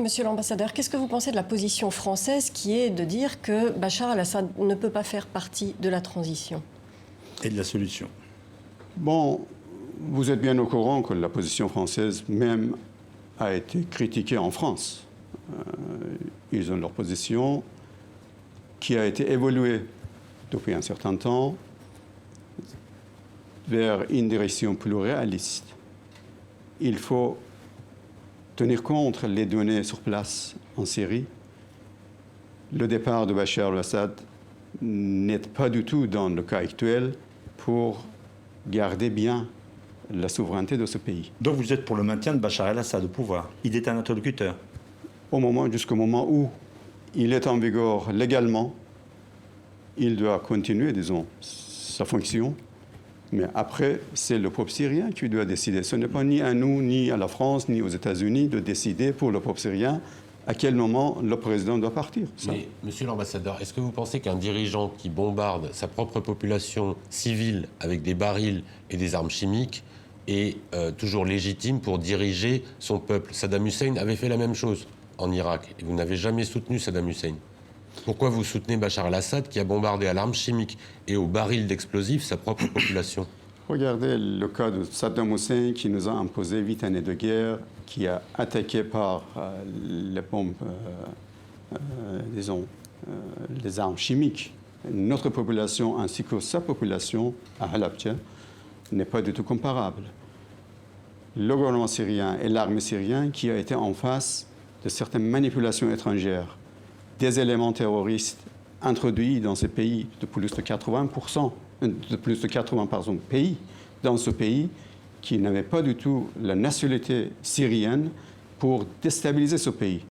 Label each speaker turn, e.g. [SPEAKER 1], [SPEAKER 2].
[SPEAKER 1] Monsieur l'ambassadeur, qu'est-ce que vous pensez de la position française qui est de dire que Bachar al-Assad ne peut pas faire partie de la transition
[SPEAKER 2] et de la solution?
[SPEAKER 3] Bon, vous êtes bien au courant que la position française même a été critiquée en France. Ils ont leur position qui a été évoluée depuis un certain temps vers une direction plus réaliste. Il faut tenir compte des données sur place en Syrie. Le départ de Bachar al-Assad n'est pas du tout dans le cas actuel pour garder bien la souveraineté de ce pays.
[SPEAKER 2] Donc vous êtes pour le maintien de Bachar el-Assad au pouvoir. Il est un interlocuteur.
[SPEAKER 3] Jusqu'au moment où il est en vigueur légalement, il doit continuer, disons, sa fonction. Mais après, c'est le peuple syrien qui doit décider. Ce n'est pas ni à nous, ni à la France, ni aux États-Unis de décider pour le peuple syrien à quel moment le président doit partir.
[SPEAKER 4] Mais, monsieur l'ambassadeur, est-ce que vous pensez qu'un dirigeant qui bombarde sa propre population civile avec des barils et des armes chimiques est toujours légitime pour diriger son peuple? Saddam Hussein avait fait la même chose en Irak et vous n'avez jamais soutenu Saddam Hussein. Pourquoi vous soutenez Bachar al-Assad qui a bombardé à l'arme chimique et aux barils d'explosifs sa propre population?
[SPEAKER 3] Regardez le cas de Saddam Hussein qui nous a imposé 8 années de guerre, qui a attaqué par les bombes, les armes chimiques. Notre population ainsi que sa population à Halabja n'est pas du tout comparable. Le gouvernement syrien et l'armée syrienne qui a été en face de certaines manipulations étrangères, des éléments terroristes introduits dans ce pays de plus de 80 pays dans ce pays qui n'avaient pas du tout la nationalité syrienne pour déstabiliser ce pays.